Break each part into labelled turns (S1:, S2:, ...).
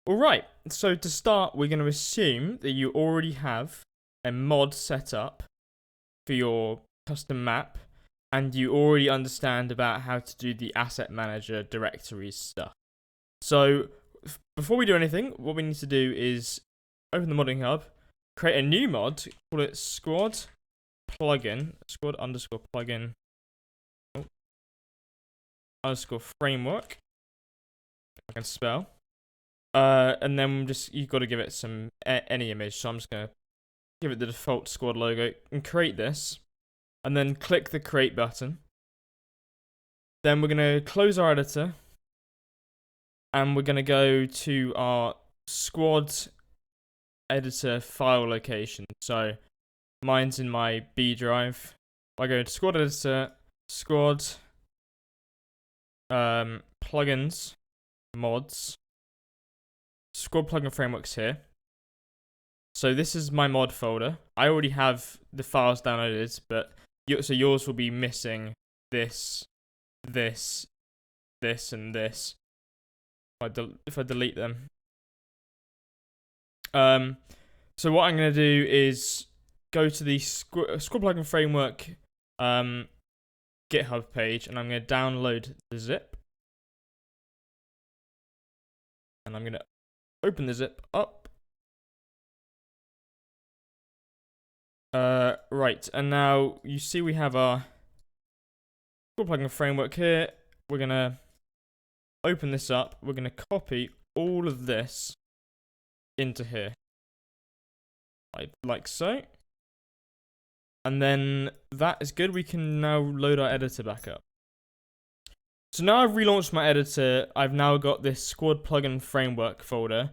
S1: Alright, so to start, we're going to assume that you already have a mod set up for your custom map, and you already understand about how to do the asset manager directories stuff. So, before we do anything, what we need to do is open the modding hub, create a new mod, call it squad underscore plugin underscore framework, if I can spell. And then you've got to give it any image. So I'm just gonna give it the default squad logo and create this, and then click the create button. Then we're gonna close our editor, and we're gonna go to our squad editor file location. So mine's in my B drive. I go to squad editor, squad, plugins, mods. Squad plugin frameworks here. So this is my mod folder. I already have the files downloaded, but so yours will be missing this, and this. If I delete them. So what I'm gonna do is go to the squad plugin framework GitHub page, and I'm gonna download the zip, and I'm gonna open the zip up. Right, and now you see we have our squad plugin framework here. We're gonna open this up. We're gonna copy all of this into here, like so. And then that is good. We can now load our editor back up. So now I've relaunched my editor. I've now got this squad plugin framework folder.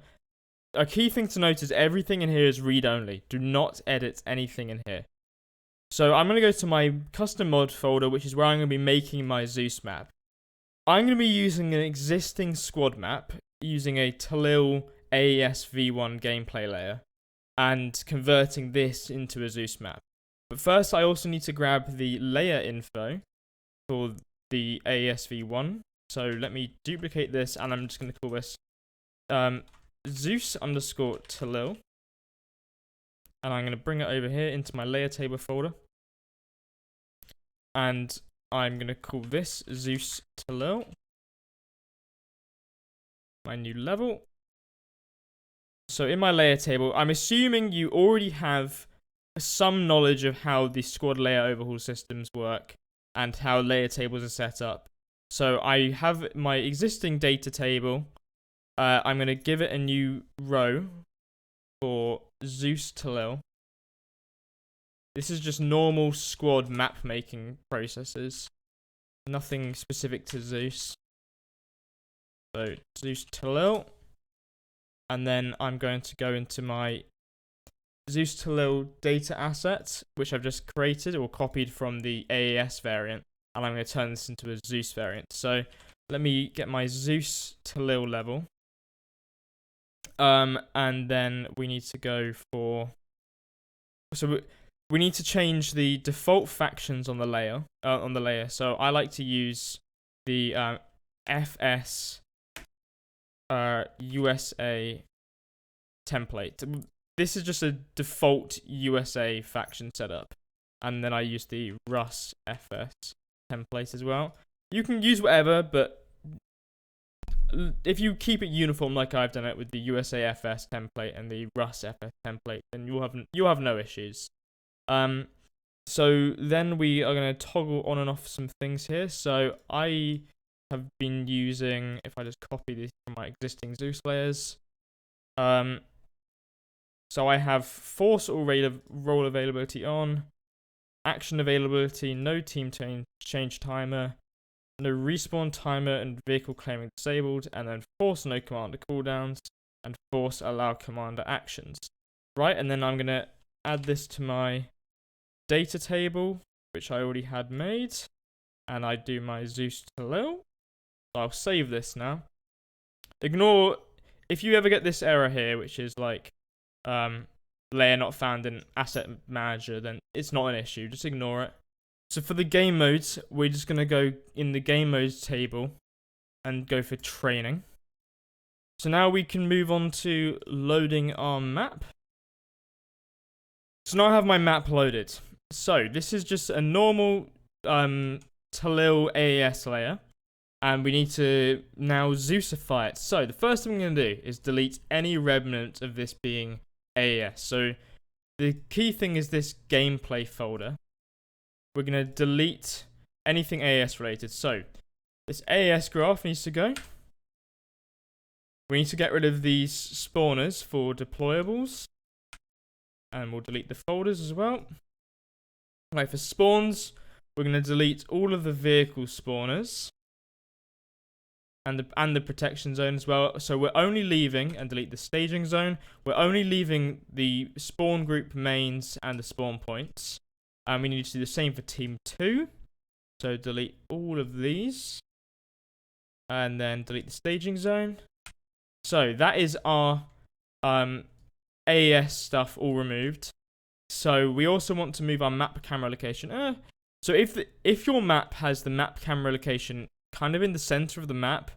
S1: A key thing to note is everything in here is read-only. Do not edit anything in here. So I'm going to go to my custom mod folder, which is where I'm going to be making my Zeus map. I'm going to be using an existing squad map, using a Talil AES V1 gameplay layer, and converting this into a Zeus map. But first, I also need to grab the layer info for the AES V1. So let me duplicate this, and I'm just going to call this Zeus underscore Talil, and I'm going to bring it over here into my layer table folder, and I'm going to call this Zeus Talil, my new level. So in my layer table, I'm assuming you already have some knowledge of how the squad layer overhaul systems work and how layer tables are set up. So I have my existing data table. I'm going to give it a new row for Zeus Talil. This is just normal squad map making processes. Nothing specific to Zeus. So Zeus Talil. And then I'm going to go into my Zeus Talil data asset, which I've just created or copied from the AES variant. And I'm going to turn this into a Zeus variant. So let me get my Zeus Talil level. And then we need to go for. So we need to change the default factions on the layer. So I like to use the FS USA template. This is just a default USA faction setup, and then I use the Rus FS template as well. You can use whatever, but if you keep it uniform like I've done it with the USA FS template and the Rus FS template, then you'll have no issues. So then we are going to toggle on and off some things here. So I have been using, if I just copy these from my existing Zeus layers, so I have force or role availability on, action availability, no team change timer, no respawn timer and vehicle claiming disabled, and then force no commander cooldowns, and force allow commander actions. Right, and then I'm going to add this to my data table, which I already had made, and I do my Zeus Talil. I'll save this now. Ignore, if you ever get this error here, which is like, layer not found in asset manager, then it's not an issue, just ignore it. So for the game modes, we're just going to go in the game modes table and go for training. So now we can move on to loading our map. So now I have my map loaded. So this is just a normal Talil AES layer. And we need to now Zeusify it. So the first thing I'm going to do is delete any remnant of this being AES. So the key thing is this gameplay folder. We're going to delete anything AES related. So this AES graph needs to go. We need to get rid of these spawners for deployables. And we'll delete the folders as well. Right, for spawns, we're going to delete all of the vehicle spawners. And the protection zone as well. So we're only leaving, and delete the staging zone. We're only leaving the spawn group mains and the spawn points. And we need to do the same for team 2. So delete all of these. And then delete the staging zone. So that is our AES stuff all removed. So we also want to move our map camera location. So if your map has the map camera location kind of in the center of the map,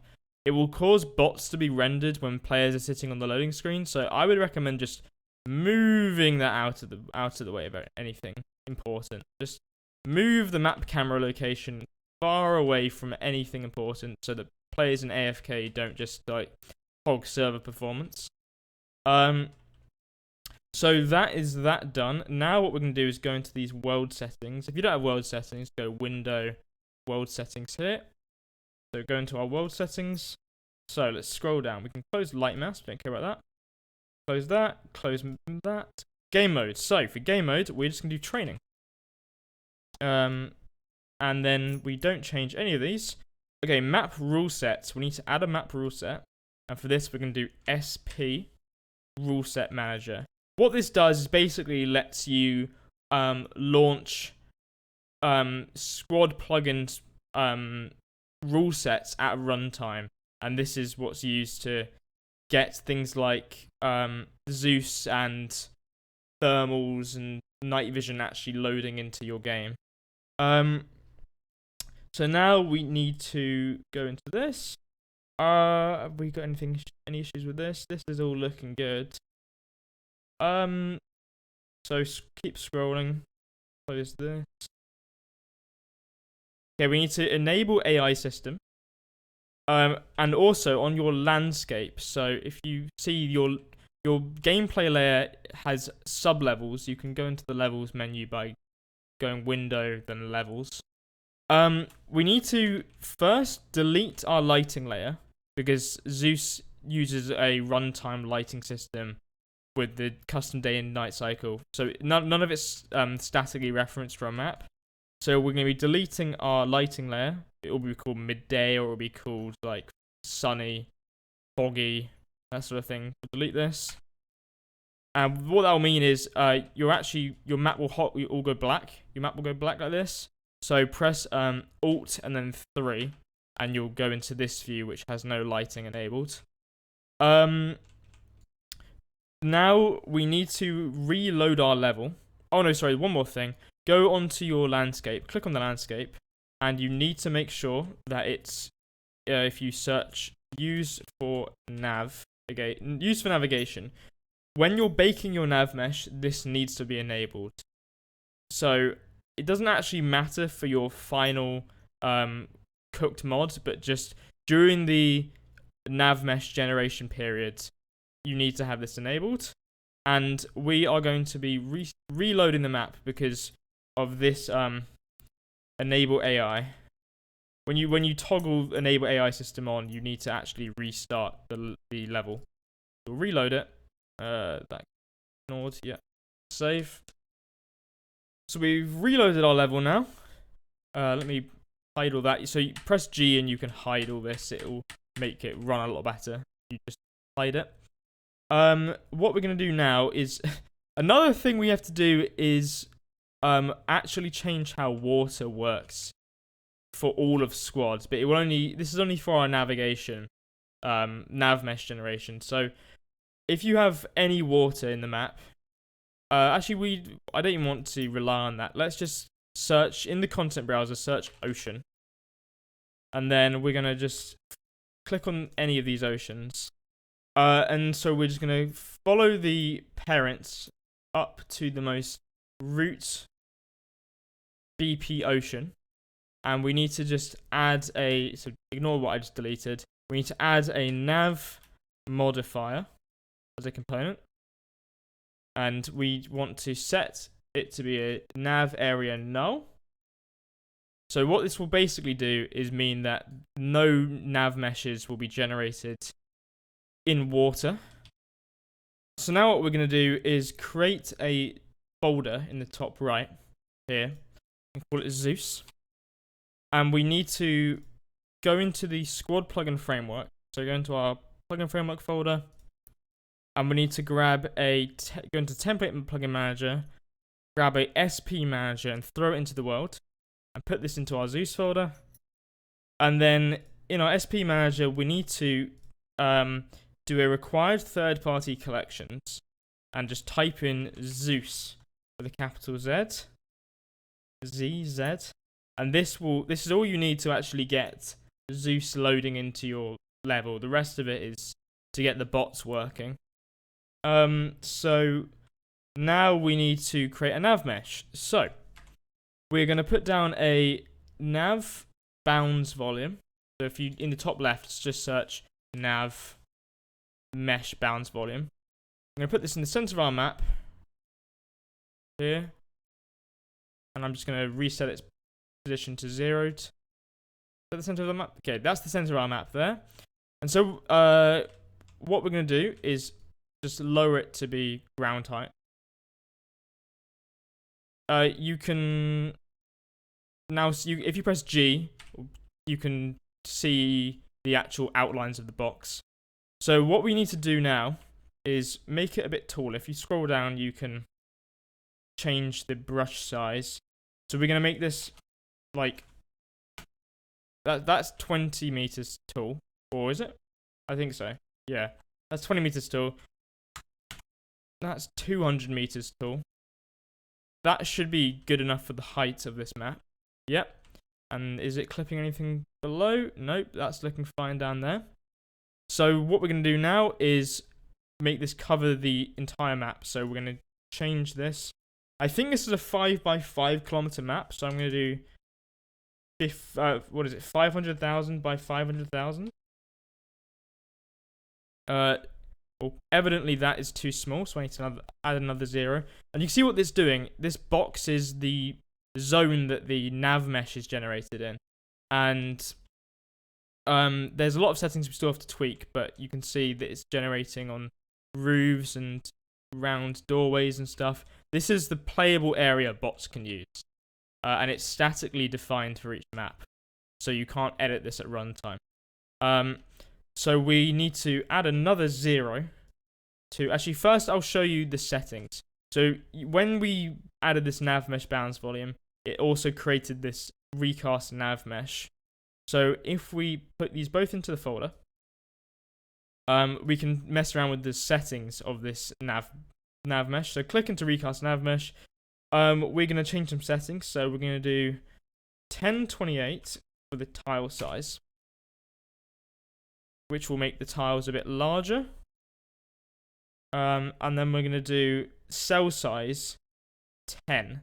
S1: it will cause bots to be rendered when players are sitting on the loading screen. So I would recommend just moving that out of the way of anything important. Just move the map camera location far away from anything important so that players in AFK don't just like hog server performance. So that is that done. Now what we're going to do is go into these world settings. If you don't have world settings, go Window, World Settings here. So go into our world settings. So let's scroll down. We can close light mouse. Don't care about that. Close that. Close that. Game mode. So for game mode, we're just going to do training. And then we don't change any of these. Okay, map rule sets. We need to add a map rule set. And for this, we're going to do SP rule set manager. What this does is basically lets you launch squad plugins rule sets at runtime, and this is what's used to get things like Zeus and thermals and night vision actually loading into your game. So now we need to go into this. Have we got any issues with this? This is all looking good. So keep scrolling. Close this. Okay, we need to enable AI system. And also on your landscape. So if you see your gameplay layer has sub-levels, you can go into the levels menu by going window, then levels. We need to first delete our lighting layer because Zeus uses a runtime lighting system with the custom day and night cycle. So none of it's statically referenced for a map. So we're going to be deleting our lighting layer. It will be called midday, or it will be called like sunny, foggy, that sort of thing. We'll delete this. And what that will mean is your map will all go black. Your map will go black like this. So press Alt and then 3, and you'll go into this view which has no lighting enabled. Now we need to reload our level. Oh no, sorry, one more thing. Go onto your landscape, click on the landscape, and you need to make sure that it's, if you search use for navigation, when you're baking your nav mesh, this needs to be enabled. So it doesn't actually matter for your final cooked mod, but just during the nav mesh generation period, you need to have this enabled. And we are going to be reloading the map because of this enable AI. When you toggle enable AI system on, you need to actually restart the level. We'll reload it. That ignored. Yeah. Save. So we've reloaded our level now. Let me hide all that. So you press G and you can hide all this. It will make it run a lot better. You just hide it. What we're going to do now is another thing we have to do is actually change how water works for all of squads, but this is only for our navigation, nav mesh generation. So if you have any water in the map, I don't even want to rely on that. Let's just search in the content browser, search ocean, and then we're gonna just click on any of these oceans. And so we're just going to follow the parents up to the most root BP ocean. And we need to just add so ignore what I just deleted. We need to add a nav modifier as a component. And we want to set it to be a nav area null. So what this will basically do is mean that no nav meshes will be generated in water. So now what we're going to do is create a folder in the top right here and call it Zeus. And we need to go into the squad plugin framework. So go into our plugin framework folder, and we need to grab go into template and plugin manager, grab a SP manager and throw it into the world, and put this into our Zeus folder. And then in our SP manager, we need to do a required third-party collections and just type in Zeus with a capital Z, ZZ. And this is all you need to actually get Zeus loading into your level. The rest of it is to get the bots working. So now we need to create a nav mesh. So we're going to put down a nav bounds volume. So if you in the top left, just search nav mesh bounds volume. I'm going to put this in the center of our map here, and I'm just going to reset its position to 0. Is that the center of the map? Okay, that's the center of our map there. And so what we're going to do is just lower it to be ground height. You can now if you press G, you can see the actual outlines of the box. So what we need to do now is make it a bit taller. If you scroll down, you can change the brush size. So we're going to make this like that's 20 meters tall, or is it? I think so. Yeah, that's 20 meters tall. That's 200 meters tall. That should be good enough for the height of this map. Yep. And is it clipping anything below? Nope, that's looking fine down there. So what we're going to do now is make this cover the entire map. So we're going to change this. I think this is a 5x5 kilometer map. So I'm going to do 500,000 by 500,000. Well, evidently that is too small, so I need to add another 0. And you can see what this is doing. This box is the zone that the nav mesh is generated in. And there's a lot of settings we still have to tweak, but you can see that it's generating on roofs and round doorways and stuff. This is the playable area bots can use. And it's statically defined for each map. So you can't edit this at runtime. So we need to add another 0 to... Actually, first I'll show you the settings. So when we added this nav mesh bounds volume, it also created this recast nav mesh. So if we put these both into the folder, we can mess around with the settings of this nav mesh. So click into recast nav mesh. We're going to change some settings. So we're going to do 1028 for the tile size, which will make the tiles a bit larger. And then we're going to do cell size 10.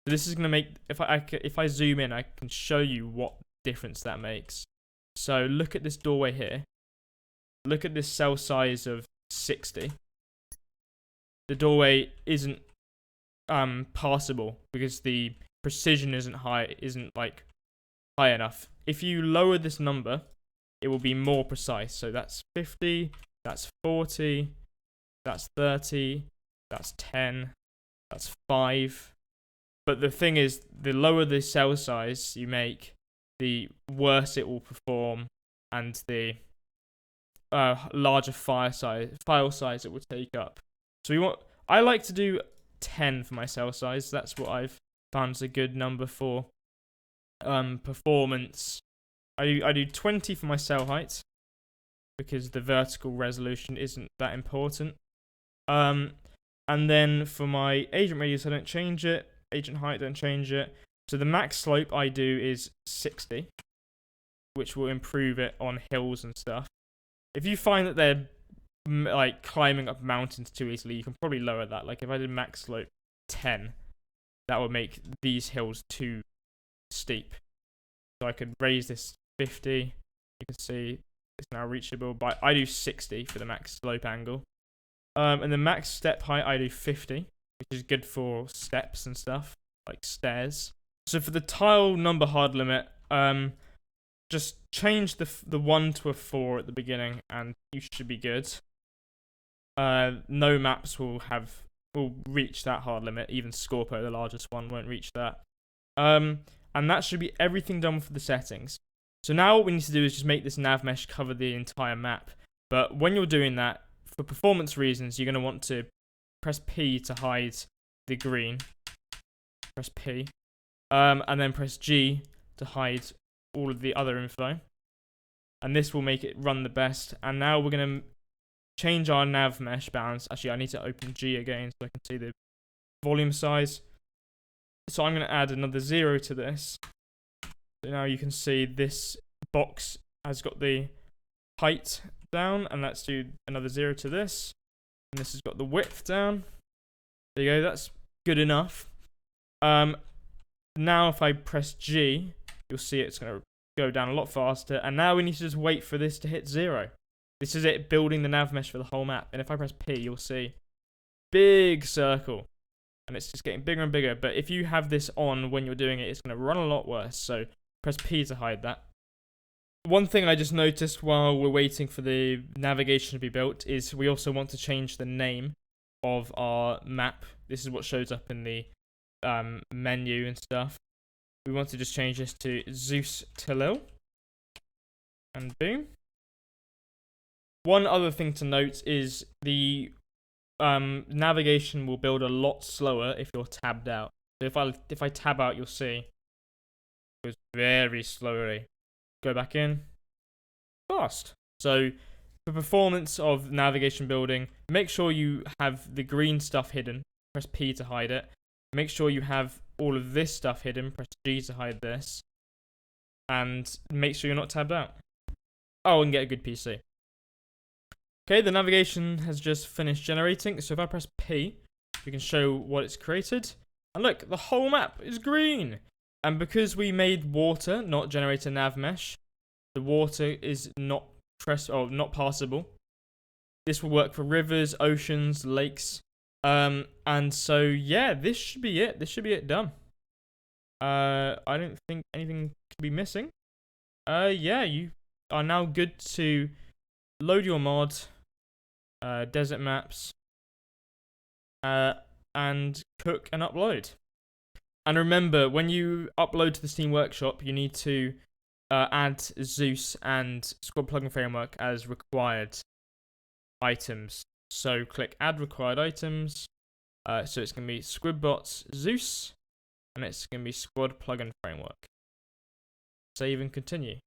S1: So this is going to make, if I zoom in, I can show you what difference that makes. So look at this doorway here. Look at this cell size of 60. The doorway isn't passable because the precision isn't high enough. If you lower this number, it will be more precise. So that's 50, that's 40, that's 30, that's 10, that's 5. But the thing is, the lower the cell size you make, the worse it will perform, and the larger file size it will take up. So I like to do 10 for my cell size. That's what I've found is a good number for performance. I do 20 for my cell height because the vertical resolution isn't that important. And then for my agent radius, I don't change it. Agent height, don't change it. So the max slope I do is 60, which will improve it on hills and stuff. If you find that they're like climbing up mountains too easily, you can probably lower that. Like if I did max slope 10, that would make these hills too steep. So I could raise this 50. You can see it's now reachable, but I do 60 for the max slope angle. And the max step height I do 50, which is good for steps and stuff, like stairs. So for the tile number hard limit, just change the 1 to a 4 at the beginning, and you should be good. No maps will reach that hard limit. Even Scorpo, the largest one, won't reach that. And that should be everything done for the settings. So now what we need to do is just make this nav mesh cover the entire map. But when you're doing that, for performance reasons, you're going to want to press P to hide the green. Press P. And then press G to hide all of the other info. And this will make it run the best. And now we're going to change our nav mesh balance. Actually, I need to open G again so I can see the volume size. So I'm going to add another 0 to this. So now you can see this box has got the height down, and let's do another 0 to this. And this has got the width down. There you go, that's good enough. Now if I press G, you'll see it's going to go down a lot faster. And now we need to just wait for this to hit 0. This is it building the nav mesh for the whole map. And if I press P, you'll see big circle. And it's just getting bigger and bigger. But if you have this on when you're doing it, it's going to run a lot worse. So press P to hide that. One thing I just noticed while we're waiting for the navigation to be built is we also want to change the name of our map. This is what shows up in the menu and stuff. We want to just change this to Zeus Talil. And boom. One other thing to note is the navigation will build a lot slower if you're tabbed out. So if I tab out, you'll see it goes very slowly. Go back in. Fast. So for performance of navigation building, make sure you have the green stuff hidden. Press P to hide it. Make sure you have all of this stuff hidden. Press G to hide this. And make sure you're not tabbed out. Oh, and get a good PC. Okay, the navigation has just finished generating. So if I press P, we can show what it's created. And look, the whole map is green. And because we made water not generate a nav mesh, the water is not passable. This will work for rivers, oceans, lakes. And so yeah, this should be it. This should be it done. I don't think anything could be missing. Yeah, you are now good to load your mod, desert maps, and cook and upload. And remember, when you upload to the Steam Workshop, you need to add Zeus and Squad Plugin Framework as required items. So click Add Required Items. So it's going to be Squidbots Zeus, and it's going to be Squad Plugin Framework. Save and continue.